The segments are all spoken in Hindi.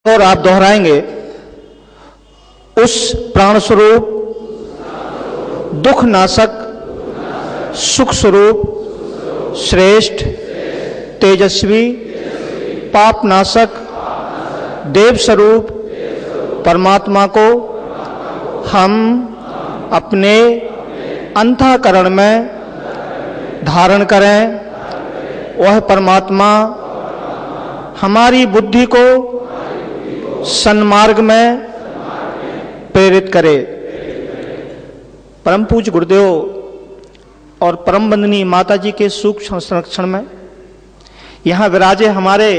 और आप दोहराएंगे, उस प्राण स्वरूप, दुख नाशक, सुख स्वरूप, श्रेष्ठ, तेजस्वी, पाप नाशक, देव स्वरूप परमात्मा को हम अपने अंतःकरण में धारण करें। वह परमात्मा हमारी बुद्धि को सन्मार्ग में प्रेरित करे। परम पूज्य गुरुदेव और परम वंदनीय माता जी के सूक्ष्म संरक्षण में यहाँ विराजे हमारे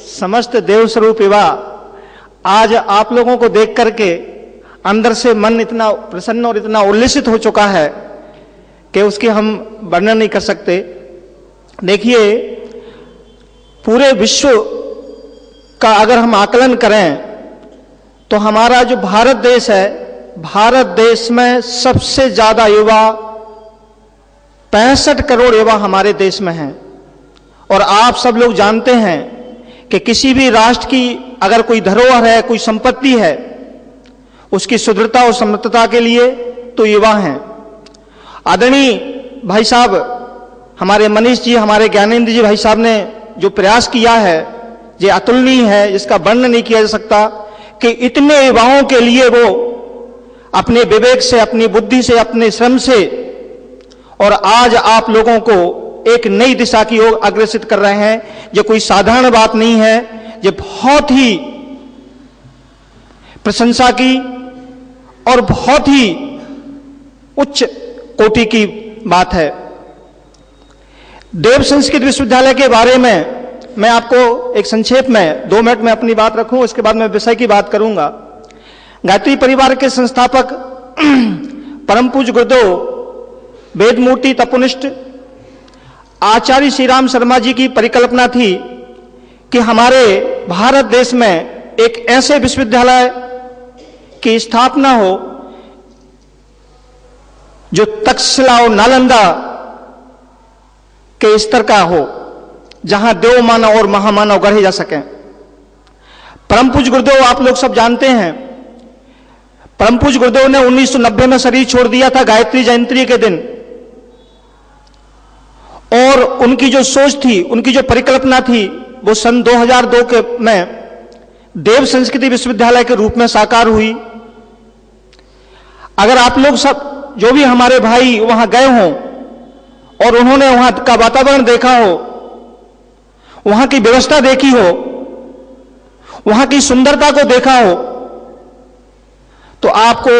समस्त देव स्वरूप युवा, आज आप लोगों को देख करके अंदर से मन इतना प्रसन्न और इतना उल्लसित हो चुका है कि उसकी हम वर्णन नहीं कर सकते। देखिए, पूरे विश्व का अगर हम आकलन करें तो हमारा जो भारत देश है, भारत देश में सबसे ज्यादा युवा 65 करोड़ युवा हमारे देश में हैं। और आप सब लोग जानते हैं कि किसी भी राष्ट्र की अगर कोई धरोहर है, कोई संपत्ति है, उसकी सुदृढ़ता और समृद्धता के लिए तो युवा हैं। आदरणीय भाई साहब, हमारे मनीष जी, हमारे ज्ञानेंद्र जी भाई साहब ने जो प्रयास किया है, ये अतुलनीय है, जिसका वर्णन नहीं किया जा सकता कि इतने युवाओं के लिए वो अपने विवेक से, अपनी बुद्धि से, अपने श्रम से और आज आप लोगों को एक नई दिशा की ओर अग्रसित कर रहे हैं। ये कोई साधारण बात नहीं है, ये बहुत ही प्रशंसा की और बहुत ही उच्च कोटि की बात है। देव संस्कृत विश्वविद्यालय के बारे में मैं आपको एक संक्षेप में 2 मिनट में अपनी बात रखूं, उसके बाद मैं विषय की बात करूंगा। गायत्री परिवार के संस्थापक परम पूज्य गुरुदेव वेदमूर्ति तपोनिष्ठ आचार्य श्री राम शर्मा जी की परिकल्पना थी कि हमारे भारत देश में एक ऐसे विश्वविद्यालय की स्थापना हो जो तक्षशिला और नालंदा के स्तर का हो, जहां देव मानव और महामानव गढ़े जा सकें। परम पूज्य गुरुदेव आप लोग सब जानते हैं, परम पूज्य गुरुदेव ने 1990 में शरीर छोड़ दिया था गायत्री जयंती के दिन। और उनकी जो सोच थी, उनकी जो परिकल्पना थी, वो सन 2002 के में देव संस्कृति विश्वविद्यालय के रूप में साकार हुई। अगर आप लोग सब जो भी हमारे भाई वहां गए हों और उन्होंने वहां का वातावरण देखा हो, वहां की व्यवस्था देखी हो, वहां की सुंदरता को देखा हो, तो आपको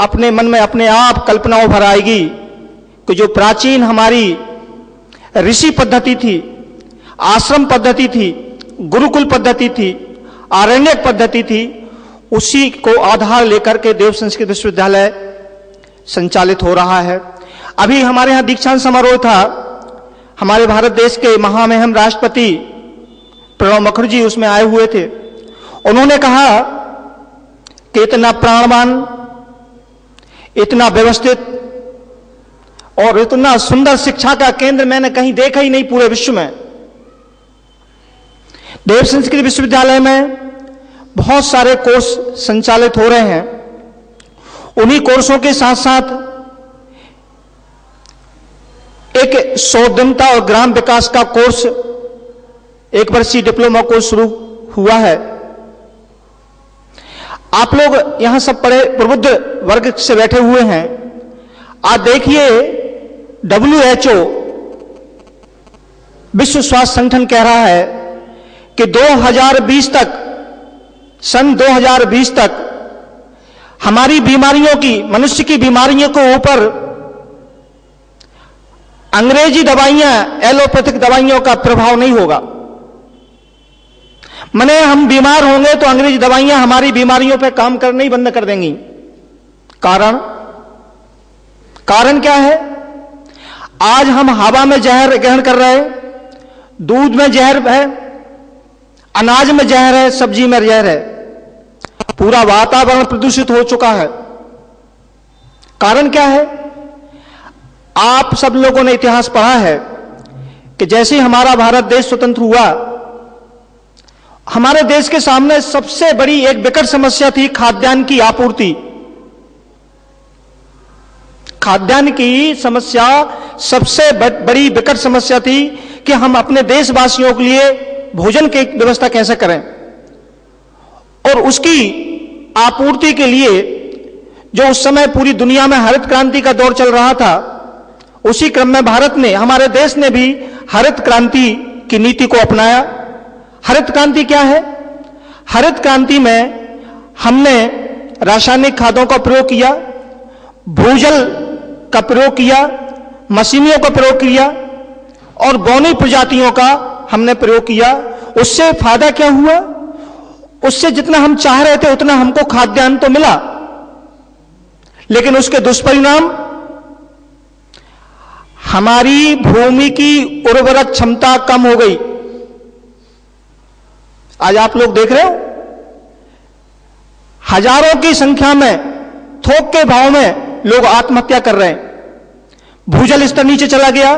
अपने मन में अपने आप कल्पना उभर आएगी कि जो प्राचीन हमारी ऋषि पद्धति थी, आश्रम पद्धति थी, गुरुकुल पद्धति थी, आरण्यक पद्धति थी, उसी को आधार लेकर के देव संस्कृत विश्वविद्यालय संचालित हो रहा है। अभी हमारे यहां दीक्षांत समारोह था, हमारे भारत देश के महामहिम राष्ट्रपति प्रणब मुखर्जी उसमें आए हुए थे। उन्होंने कहा कि इतना प्राणवान, इतना व्यवस्थित और इतना सुंदर शिक्षा का केंद्र मैंने कहीं देखा ही नहीं पूरे विश्व में। देव संस्कृत विश्वविद्यालय में बहुत सारे कोर्स संचालित हो रहे हैं। उन्हीं कोर्सों के साथ साथ एक शोधनता और ग्राम विकास का कोर्स, 1 वर्षीय डिप्लोमा कोर्स शुरू हुआ है। आप लोग यहां सब बड़े प्रबुद्ध वर्ग से बैठे हुए हैं। आज देखिए, WHO विश्व स्वास्थ्य संगठन कह रहा है कि 2020 तक, सन 2020 तक हमारी बीमारियों की, मनुष्य की बीमारियों के ऊपर अंग्रेजी दवाइयां, एलोपैथिक दवाइयों का प्रभाव नहीं होगा। माने हम बीमार होंगे तो अंग्रेजी दवाइयां हमारी बीमारियों पर काम करना ही बंद कर देंगी। कारण क्या है? आज हम हवा में जहर ग्रहण कर रहे हैं, दूध में जहर है, अनाज में जहर है, सब्जी में जहर है, पूरा वातावरण प्रदूषित हो चुका है। कारण क्या है? आप सब लोगों ने इतिहास पढ़ा है कि जैसे ही हमारा भारत देश स्वतंत्र हुआ, हमारे देश के सामने सबसे बड़ी एक विकट समस्या थी खाद्यान्न की आपूर्ति। खाद्यान्न की समस्या सबसे बड़ी विकट समस्या थी कि हम अपने देशवासियों के लिए भोजन की व्यवस्था कैसे करें, और उसकी आपूर्ति के लिए जो उस समय पूरी दुनिया में हरित क्रांति का दौर चल रहा था, उसी क्रम में भारत ने, हमारे देश ने भी हरित क्रांति की नीति को अपनाया। हरित क्रांति क्या है? हरित क्रांति में हमने रासायनिक खादों का प्रयोग किया, भूजल का प्रयोग किया, मशीनियों का प्रयोग किया और बौनी प्रजातियों का हमने प्रयोग किया। उससे फायदा क्या हुआ? उससे जितना हम चाह रहे थे उतना हमको खाद्यान्न तो मिला, लेकिन उसके दुष्परिणाम, हमारी भूमि की उर्वरक क्षमता कम हो गई। आज आप लोग देख रहे हो, हजारों की संख्या में थोक के भाव में लोग आत्महत्या कर रहे हैं। भूजल स्तर नीचे चला गया।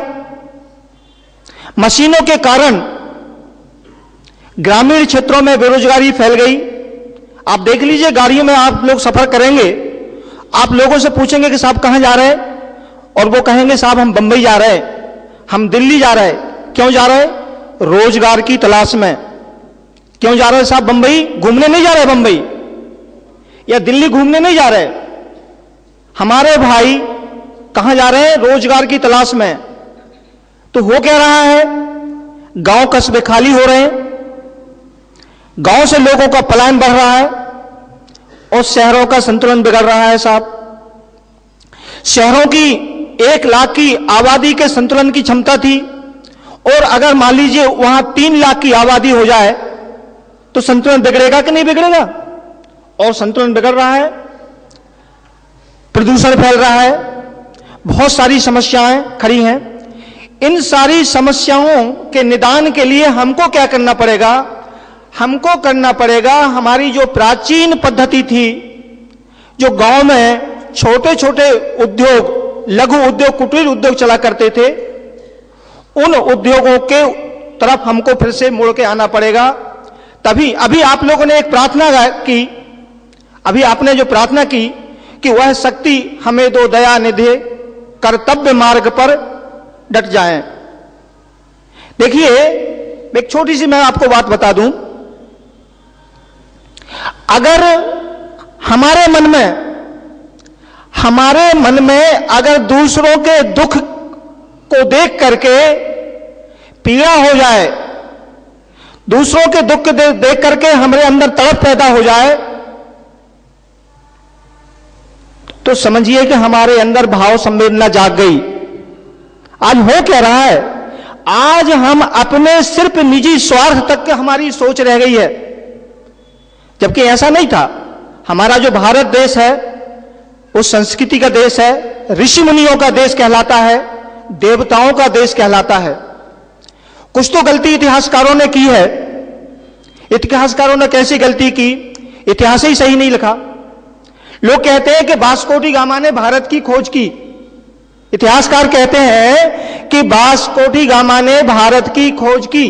मशीनों के कारण ग्रामीण क्षेत्रों में बेरोजगारी फैल गई। आप देख लीजिए, गाड़ियों में आप लोग सफर करेंगे, आप लोगों से पूछेंगे कि साहब कहां जा रहे हैं, और वो कहेंगे साहब हम बंबई जा रहे हैं, हम दिल्ली जा रहे हैं। क्यों जा रहे हैं? रोजगार की तलाश में। क्यों जा रहे हैं साहब बंबई? घूमने नहीं जा रहे बंबई या दिल्ली घूमने नहीं जा रहे। हमारे भाई कहां जा रहे हैं? रोजगार की तलाश में। तो हो क्या रहा है? गांव कस्बे खाली हो रहे हैं, गांव से लोगों का पलायन बढ़ रहा है और शहरों का संतुलन बिगड़ रहा है साहब। शहरों की 1 लाख की आबादी के संतुलन की क्षमता थी, और अगर मान लीजिए वहां 3 लाख की आबादी हो जाए तो संतुलन बिगड़ेगा कि नहीं बिगड़ेगा? और संतुलन बिगड़ रहा है, प्रदूषण फैल रहा है, बहुत सारी समस्याएं खड़ी हैं। इन सारी समस्याओं के निदान के लिए हमको क्या करना पड़ेगा? हमको करना पड़ेगा, हमारी जो प्राचीन पद्धति थी, जो गांव में छोटे छोटे उद्योग, लघु उद्योग, कुटीर उद्योग चला करते थे, उन उद्योगों के तरफ हमको फिर से मुड़ के आना पड़ेगा। तभी अभी आप लोगों ने एक प्रार्थना की, अभी आपने जो प्रार्थना की कि वह शक्ति हमें दो दया निधे, कर्तव्य मार्ग पर डट जाएं। देखिए, एक छोटी सी मैं आपको बात बता दूं, अगर हमारे मन में अगर दूसरों के दुख को देख करके पीड़ा हो जाए, दूसरों के दुख देख करके हमारे अंदर तड़प पैदा हो जाए, तो समझिए कि हमारे अंदर भाव संवेदना जाग गई। आज हो क्या रहा है? आज हम अपने सिर्फ निजी स्वार्थ तक के हमारी सोच रह गई है, जबकि ऐसा नहीं था। हमारा जो भारत देश है वो संस्कृति का देश है, ऋषि मुनियों का देश कहलाता है, देवताओं का देश कहलाता है। कुछ तो गलती इतिहासकारों ने की है। इतिहासकारों ने कैसी गलती की? इतिहास ही सही नहीं लिखा। लोग कहते हैं कि वास्को डी गामा ने भारत की खोज की। इतिहासकार कहते हैं कि वास्को डी गामा ने भारत की खोज की।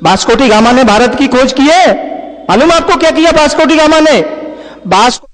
वास्को डी गामा ने भारत की खोज की है? मालूम आपको क्या किया वास्को डी गामा ने? वास्को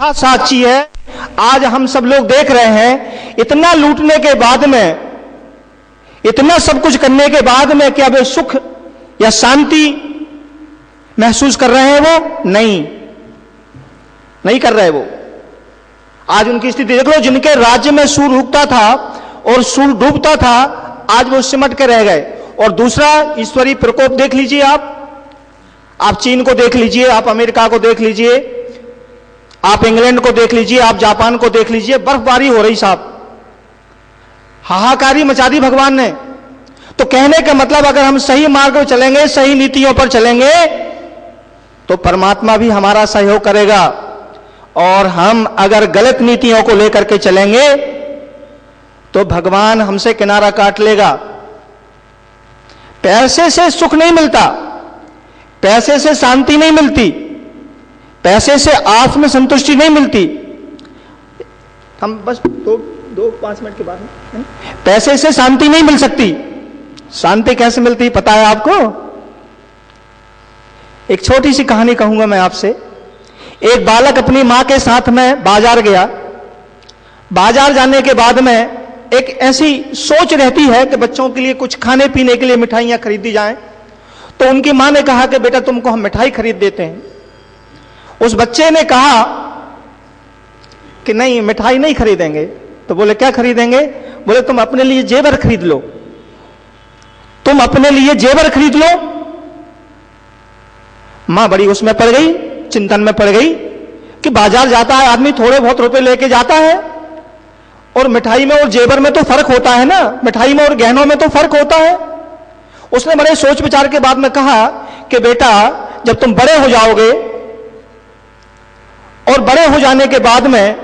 हाँ साक्षी है। आज हम सब लोग देख रहे हैं, इतना लूटने के बाद में, इतना सब कुछ करने के बाद में क्या वे सुख या शांति महसूस कर रहे हैं? वो नहीं कर रहे। वो आज उनकी स्थिति देख लो। जिनके राज्य में सूर्य उगता था और सूर्य डूबता था, आज वो सिमट के रह गए। और दूसरा ईश्वरीय प्रकोप देख लीजिए आप चीन को देख लीजिए, आप अमेरिका को देख लीजिए, आप इंग्लैंड को देख लीजिए, आप जापान को देख लीजिए, बर्फबारी हो रही साहब, हाहाकारी मचा दी भगवान ने। तो कहने का मतलब, अगर हम सही मार्ग पर चलेंगे, सही नीतियों पर चलेंगे, तो परमात्मा भी हमारा सहयोग करेगा। और हम अगर गलत नीतियों को लेकर के चलेंगे तो भगवान हमसे किनारा काट लेगा। पैसे से सुख नहीं मिलता, पैसे से शांति नहीं मिलती, पैसे से आत्म संतुष्टि नहीं मिलती। हम बस दो 5 मिनट के बाद में, पैसे से शांति नहीं मिल सकती। शांति कैसे मिलती पता है आपको? एक छोटी सी कहानी कहूंगा मैं आपसे। एक बालक अपनी मां के साथ में बाजार गया। बाजार जाने के बाद में एक ऐसी सोच रहती है कि बच्चों के लिए कुछ खाने पीने के लिए मिठाइयां खरीदी जाएं। तो उनकी मां ने कहा कि बेटा तुमको हम मिठाई खरीद देते हैं। उस बच्चे ने कहा कि नहीं, मिठाई नहीं खरीदेंगे। तो बोले क्या खरीदेंगे? बोले तुम अपने लिए जेवर खरीद लो, तुम अपने लिए जेवर खरीद लो। मां बड़ी उसमें पड़ गई, चिंतन में पड़ गई कि बाजार जाता है आदमी, थोड़े बहुत रुपए लेके जाता है, और मिठाई में और जेवर में तो फर्क होता है ना, मिठाई में और गहनों में तो फर्क होता है। उसने बड़े सोच विचार के बाद में कहा कि बेटा जब तुम बड़े हो जाओगे, और बड़े हो जाने के बाद में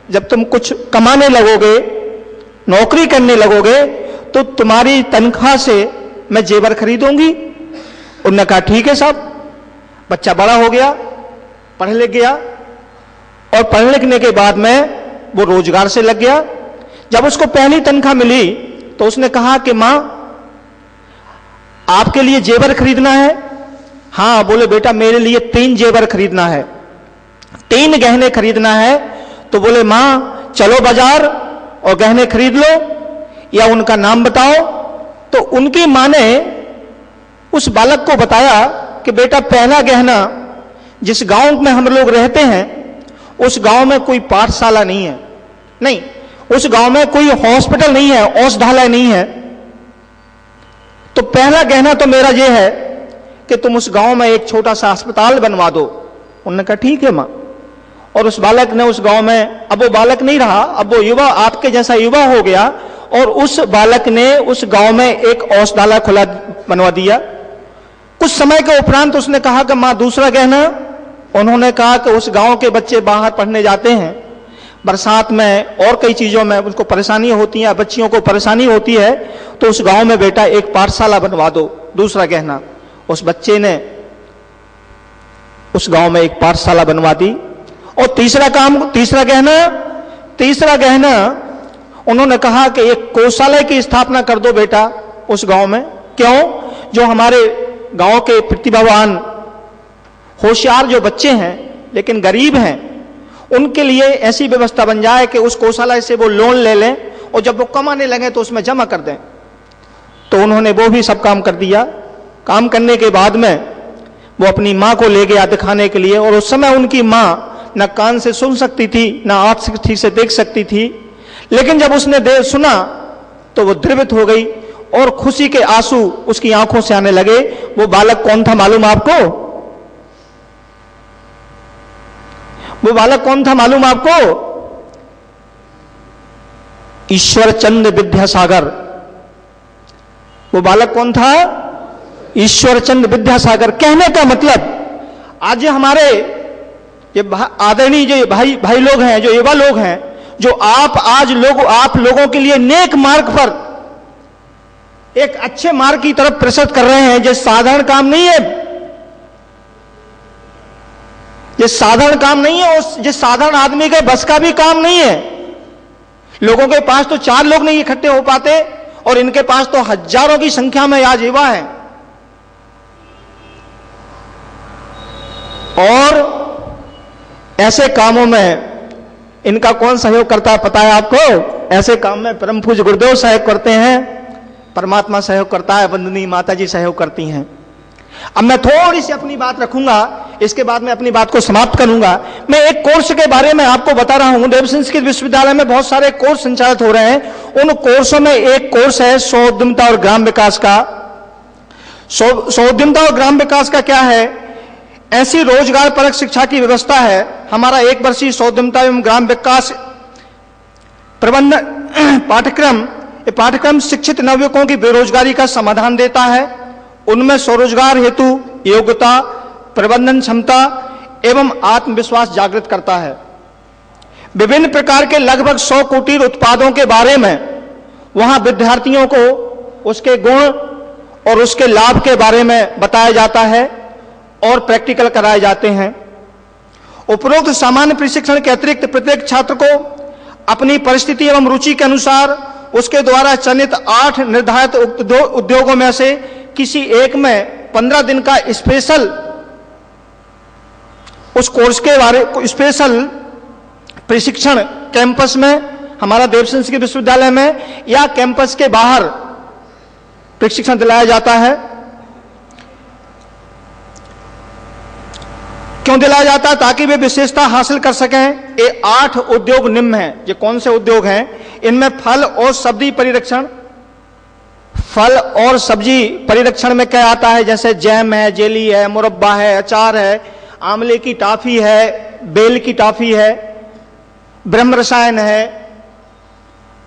जब तुम कुछ कमाने लगोगे, नौकरी करने लगोगे, तो तुम्हारी तनख्वाह से मैं जेवर खरीदूंगी। उन्होंने कहा ठीक है साहब। बच्चा बड़ा हो गया, पढ़ लिख गया, और पढ़ लिखने के बाद में वो रोजगार से लग गया। जब उसको पहली तनख्वाह मिली तो उसने कहा कि मां आपके लिए जेवर खरीदना है? हाँ। बोले बेटा मेरे लिए 3 जेवर खरीदना है, 3 गहने खरीदना है। तो बोले मां चलो बाजार और गहने खरीद लो, या उनका नाम बताओ। तो उनकी मां ने उस बालक को बताया कि बेटा पहला गहना, जिस गांव में हम लोग रहते हैं उस गांव में कोई पाठशाला नहीं है, नहीं उस गांव में कोई हॉस्पिटल नहीं है, औषधालय नहीं है। तो पहला गहना तो मेरा यह है कि तुम उस गांव में एक छोटा सा अस्पताल बनवा दो। उन्होंने कहा ठीक है मां। और उस बालक ने उस गांव में, अब वो बालक नहीं रहा, अब वो युवा, आपके जैसा युवा हो गया, और उस बालक ने उस गांव में एक औषधालय खुला बनवा दिया। कुछ समय के उपरांत उसने कहा कि मां दूसरा गहना। उन्होंने कहा कि उस गांव के बच्चे बाहर पढ़ने जाते हैं, बरसात में और कई चीजों में उनको परेशानी होती है, बच्चियों को परेशानी होती है, तो उस गांव में बेटा एक पाठशाला बनवा दो। दूसरा गहना, उस बच्चे ने उस गांव में एक पाठशाला बनवा दी। और तीसरा गहना उन्होंने कहा कि एक कोषालय की स्थापना कर दो बेटा उस गांव में। क्यों? जो हमारे गांव के प्रतिभावान होशियार जो बच्चे हैं लेकिन गरीब हैं, उनके लिए ऐसी व्यवस्था बन जाए कि उस कोषालय से वो लोन ले लें, और जब वो कमाने लगे तो उसमें जमा कर दें। तो उन्होंने वो भी सब काम कर दिया। काम करने के बाद में वो अपनी मां को ले गया दिखाने के लिए, और उस समय उनकी मां न कान से सुन सकती थी, न आंख से ठीक से देख सकती थी। लेकिन जब उसने सुना तो वो द्रवित हो गई, और खुशी के आंसू उसकी आंखों से आने लगे। वो बालक कौन था मालूम आपको? वो बालक कौन था मालूम आपको? ईश्वरचंद्र विद्यासागर। वो बालक कौन था? ईश्वरचंद्र विद्यासागर। कहने का मतलब, आज हमारे ये आदरणीय जो भाई लोग हैं, जो युवा लोग हैं, जो आप लोगों के लिए नेक मार्ग पर, एक अच्छे मार्ग की तरफ प्रेषित कर रहे हैं। ये साधारण काम नहीं है, ये साधारण काम नहीं है, और ये साधारण आदमी के बस का भी काम नहीं है। लोगों के पास तो 4 लोग नहीं इकट्ठे हो पाते, और इनके पास तो हजारों की संख्या में आज युवा है। और ऐसे कामों में इनका कौन सहयोग करता है पता है आपको? ऐसे काम में परम पूज्य गुरुदेव सहयोग करते हैं, परमात्मा सहयोग करता है, वंदनीय माता जी सहयोग करती हैं। अब मैं थोड़ी सी अपनी बात रखूंगा, इसके बाद मैं अपनी बात को समाप्त करूंगा। मैं एक कोर्स के बारे में आपको बता रहा हूं। देव संस्कृत विश्वविद्यालय में बहुत सारे कोर्स संचालित हो रहे हैं। उन कोर्सों में एक कोर्स है स्व उद्यमिता और ग्राम विकास का। स्व उद्यमिता और ग्राम विकास का क्या है? ऐसी रोजगार परक शिक्षा की व्यवस्था है। हमारा 1 वर्षीय स्व उद्यमिता एवं ग्राम विकास प्रबंधन पाठ्यक्रम शिक्षित नवयुवकों की बेरोजगारी का समाधान देता है। उनमें स्वरोजगार हेतु योग्यता, प्रबंधन क्षमता एवं आत्मविश्वास जागृत करता है। विभिन्न प्रकार के लगभग 100 कुटीर उत्पादों के बारे में वहां विद्यार्थियों को उसके गुण और उसके लाभ के बारे में बताया जाता है और प्रैक्टिकल कराए जाते हैं। उपरोक्त सामान्य प्रशिक्षण के अतिरिक्त प्रत्येक छात्र को अपनी परिस्थिति एवं रुचि के अनुसार उसके द्वारा चयनित 8 निर्धारित उद्योगों में से किसी एक में 15 दिन का स्पेशल उस कोर्स के बारे स्पेशल प्रशिक्षण कैंपस में, हमारा देव संस्कृत विश्वविद्यालय में या कैंपस के बाहर प्रशिक्षण दिलाया जाता है। क्यों दिलाया जाता है? ताकि वे विशेषता हासिल कर सकें। ये 8 उद्योग निम्न हैं। ये कौन से उद्योग हैं? इनमें फल और सब्जी परिरक्षण। फल और सब्जी परिरक्षण में क्या आता है? जैसे जैम है, जेली है, मुरब्बा है, अचार है, आंवले की टॉफी है, बेल की टॉफी है, ब्रह्म रसायन है,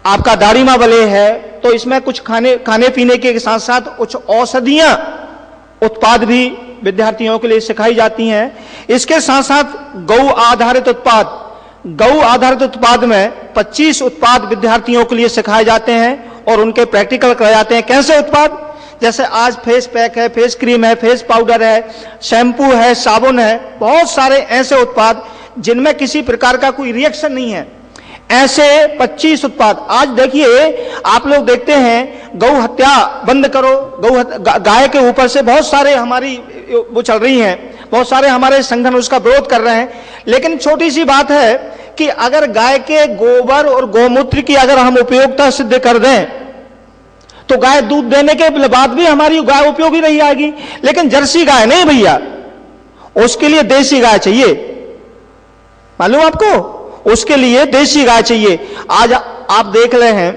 आपका दारिमा बले है। तो इसमें कुछ खाने पीने के साथ साथ कुछ औषधियां उत्पाद भी विद्यार्थियों के लिए सिखाई जाती हैं। इसके साथ साथ गौ आधारित उत्पाद में 25 उत्पाद विद्यार्थियों के लिए सिखाए जाते हैं और उनके प्रैक्टिकल कराए जाते हैं। कैसे उत्पाद? जैसे आज फेस पैक है, फेस क्रीम है, फेस पाउडर है, शैम्पू है, साबुन है, बहुत सारे ऐसे उत्पाद जिनमें किसी प्रकार का कोई रिएक्शन नहीं है। ऐसे 25 उत्पाद। आज देखिए, आप लोग देखते हैं गौ हत्या बंद करो, गाय के ऊपर से बहुत सारे हमारी वो चल रही हैं, बहुत सारे हमारे संगठन उसका विरोध कर रहे हैं। लेकिन छोटी सी बात है कि अगर गाय के गोबर और गौमूत्र की अगर हम उपयोगिता सिद्ध कर दें तो गाय दूध देने के बाद भी हमारी गाय उपयोगी रही आएगी। लेकिन जर्सी गाय नहीं भैया, उसके लिए देसी गाय चाहिए। मालूम आपको? उसके लिए देसी गाय चाहिए। आज आप देख रहे हैं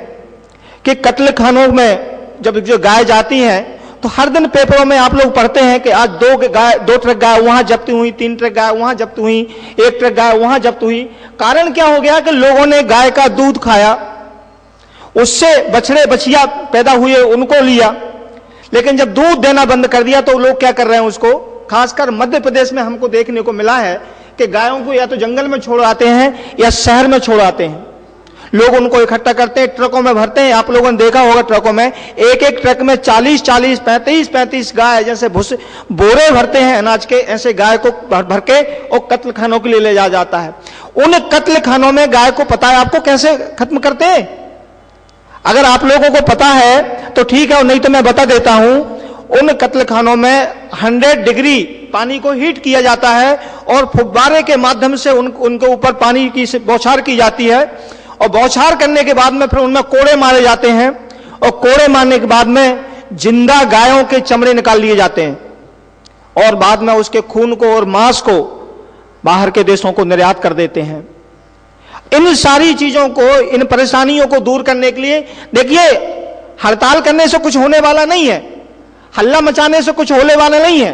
कि कत्ल खानों में जब जो गाय जाती हैं तो हर दिन पेपरों में आप लोग पढ़ते हैं कि आज 2 ट्रक गाय वहां जब्त हुई, 3 ट्रक गाय वहां जब्त हुई, 1 ट्रक गाय वहां जब्त हुई। कारण क्या हो गया कि लोगों ने गाय का दूध खाया, उससे बछड़े बछिया पैदा हुए, उनको लिया। लेकिन जब दूध देना बंद कर दिया तो लोग क्या कर रहे हैं, उसको खासकर मध्य प्रदेश में हमको देखने को मिला है कि गायों को या तो जंगल में छोड़ आते हैं या शहर में छोड़ आते हैं। लोग उनको इकट्ठा करते हैं, ट्रकों में भरते हैं। आप लोगों ने देखा होगा ट्रकों में एक ट्रक में 40, 35 गाय जैसे बोरे भरते हैं अनाज के, ऐसे गाय को भर के और कत्ल खानों के लिए ले जाया जाता है। उन कत्ल खानों में गाय को पता है आपको कैसे खत्म करते हैं? अगर आप लोगों को पता है तो ठीक है, और नहीं तो मैं बता देता हूं। उन कत्ल खानों में 100 डिग्री पानी को हीट किया जाता है और फुब्बारे के माध्यम से उनके ऊपर पानी की बौछार की जाती है और बौछार करने के बाद में फिर उनमें कोड़े मारे जाते हैं और कोड़े मारने के बाद में जिंदा गायों के चमड़े निकाल लिए जाते हैं और बाद में उसके खून को और मांस को बाहर के देशों को निर्यात कर देते हैं। इन सारी चीजों को, इन परेशानियों को दूर करने के लिए देखिए, हड़ताल करने से कुछ होने वाला नहीं है, हल्ला मचाने से कुछ होने वाला नहीं है।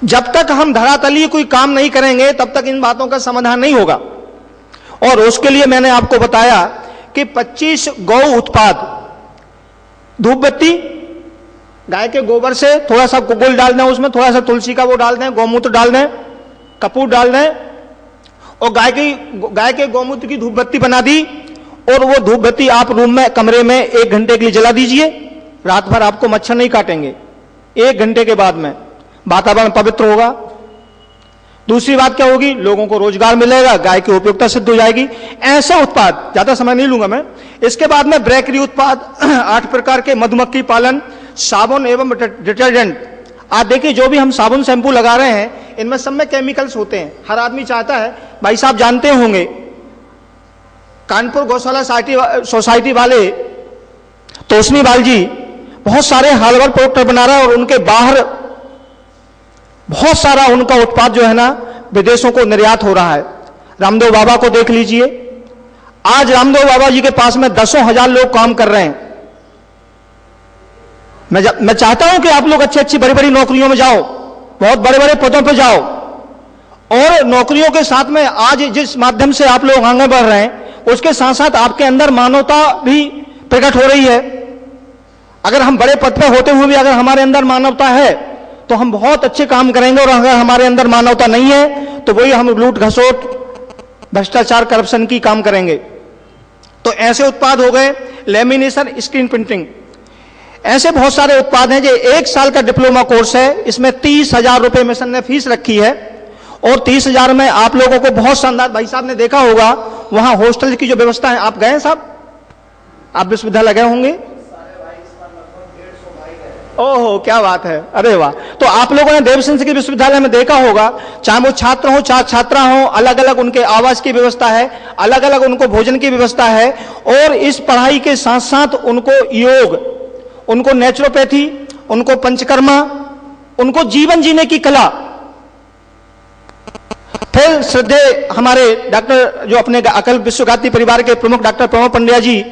जब तक हम धरातलीय कोई काम नहीं करेंगे तब तक इन बातों का समाधान नहीं होगा। और उसके लिए मैंने आपको बताया कि 25 गौ उत्पाद, धूप बत्ती, गाय के गोबर से थोड़ा सा गुल डाल दें, उसमें थोड़ा सा तुलसी का वो डाल दें, गौमूत्र डाल दें, कपूर डाल दें और गाय के गौमूत्र की धूप बत्ती बना दी और वो धूप बत्ती आप रूम में, कमरे में 1 घंटे के लिए जला दीजिए। रात भर आपको मच्छर नहीं काटेंगे। 1 घंटे के बाद में वातावरण पवित्र होगा। दूसरी बात क्या होगी, लोगों को रोजगार मिलेगा, गाय की उपयोगिता सिद्ध हो जाएगी। ऐसा उत्पाद, ज्यादा समय नहीं लूंगा मैं। इसके बाद में बेकरी उत्पाद, 8 प्रकार के मधुमक्खी पालन, साबुन एवं डिटर्जेंट। आज देखिए, जो भी हम साबुन शैंपू लगा रहे हैं, इनमें सब में केमिकल्स होते हैं। हर आदमी चाहता है, भाई साहब जानते होंगे, कानपुर गौशाला सोसाइटी वाले तोशनीवाल जी बहुत सारे हर्बल प्रोडक्ट बना रहा है और उनके बाहर बहुत सारा उनका उत्पाद जो है ना विदेशों को निर्यात हो रहा है। रामदेव बाबा को देख लीजिए, आज रामदेव बाबा जी के पास में 10,000 लोग काम कर रहे हैं। मैं चाहता हूं कि आप लोग अच्छी अच्छी बड़ी बड़ी नौकरियों में जाओ, बहुत बड़े बड़े पदों पर जाओ, और नौकरियों के साथ में आज जिस माध्यम से आप लोग आगे बढ़ रहे हैं उसके साथ साथ आपके अंदर मानवता भी प्रकट हो रही है। अगर हम बड़े पद पर होते हुए भी अगर हमारे अंदर मानवता है तो हम बहुत अच्छे काम करेंगे, और अगर हमारे अंदर मानवता नहीं है तो वही हम लूट घसोट भ्रष्टाचार करप्शन की काम करेंगे। तो ऐसे उत्पाद हो गए, लेमिनेशन, स्क्रीन प्रिंटिंग, ऐसे बहुत सारे उत्पाद हैं। जो 1 साल का डिप्लोमा कोर्स है, इसमें 30,000 रुपए मिशन ने फीस रखी है, और 30,000 में आप लोगों को बहुत शानदार, भाई साहब ने देखा होगा वहां हॉस्टल की जो व्यवस्था है। आप गए साहब, आप विश्वविद्यालय गए होंगे? ओहो क्या बात है, अरे वाह। तो आप लोगों ने देवसिंह की विश्वविद्यालय में देखा होगा, चाहे वो छात्र हो चाहे छात्रा हो, अलग अलग उनके आवास की व्यवस्था है, अलग अलग उनको भोजन की व्यवस्था है, और इस पढ़ाई के साथ साथ उनको योग, उनको नेचुरोपैथी, उनको पंचकर्मा, उनको जीवन जीने की कला। फिर श्रद्धेय हमारे डॉक्टर जो अपने अकल विश्वघाती परिवार के प्रमुख डॉक्टर प्रमोद पंड्या जी,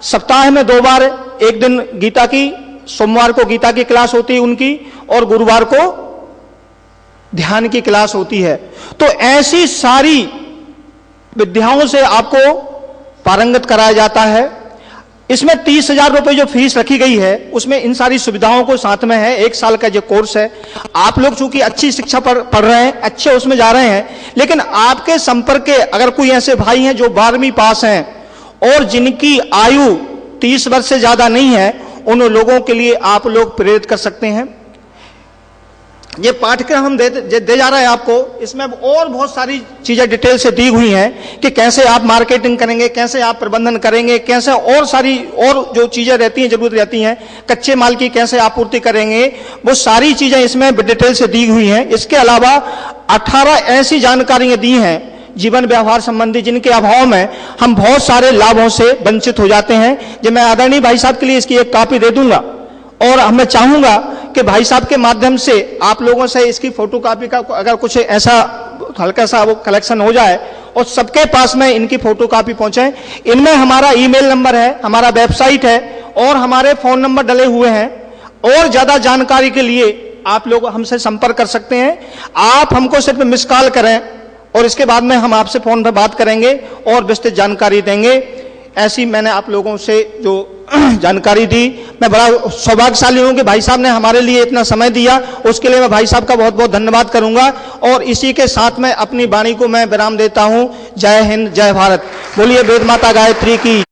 सप्ताह में 2 बार, एक दिन गीता की, सोमवार को गीता की क्लास होती है उनकी, और गुरुवार को ध्यान की क्लास होती है। तो ऐसी सारी विद्याओं से आपको पारंगत कराया जाता है। इसमें 30,000 रुपए जो फीस रखी गई है उसमें इन सारी सुविधाओं को साथ में है। 1 साल का जो कोर्स है, आप लोग चूंकि अच्छी शिक्षा पढ़ रहे हैं, अच्छे उसमें जा रहे हैं, लेकिन आपके संपर्क के अगर कोई ऐसे भाई हैं जो 12वीं पास हैं और जिनकी आयु 30 वर्ष से ज्यादा नहीं है, उन लोगों के लिए आप लोग प्रेरित कर सकते हैं। ये पाठ्यक्रम हम दे जा रहे हैं आपको, इसमें और बहुत सारी चीजें डिटेल से दी हुई हैं कि कैसे आप मार्केटिंग करेंगे, कैसे आप प्रबंधन करेंगे, कैसे और सारी और जो चीजें रहती हैं, जरूरत रहती हैं, कच्चे माल की कैसे आपूर्ति करेंगे, वो सारी चीजें इसमें डिटेल से दी हुई हैं। इसके अलावा 18 ऐसी जानकारियां दी हैं जीवन व्यवहार संबंधी, जिनके अभाव में हम बहुत सारे लाभों से वंचित हो जाते हैं। जो मैं आदरणीय भाई साहब के लिए इसकी एक कॉपी दे दूंगा, और मैं चाहूंगा कि भाई साहब के माध्यम से आप लोगों से इसकी फोटोकॉपी का अगर कुछ ऐसा हल्का सा वो कलेक्शन हो जाए और सबके पास में इनकी फोटोकॉपी पहुंचे। इनमें हमारा ईमेल नंबर है, हमारा वेबसाइट है, और हमारे फोन नंबर डले हुए हैं। और ज्यादा जानकारी के लिए आप लोग हमसे संपर्क कर सकते हैं। आप हमको सिर्फ मिस कॉल करें और इसके बाद में हम आपसे फोन पर बात करेंगे और विस्तृत जानकारी देंगे। ऐसी मैंने आप लोगों से जो जानकारी दी, मैं बड़ा सौभाग्यशाली हूं कि भाई साहब ने हमारे लिए इतना समय दिया, उसके लिए मैं भाई साहब का बहुत बहुत धन्यवाद करूंगा। और इसी के साथ में अपनी वाणी को मैं विराम देता हूं। जय हिंद, जय भारत। बोलिए वेद माता गायत्री की।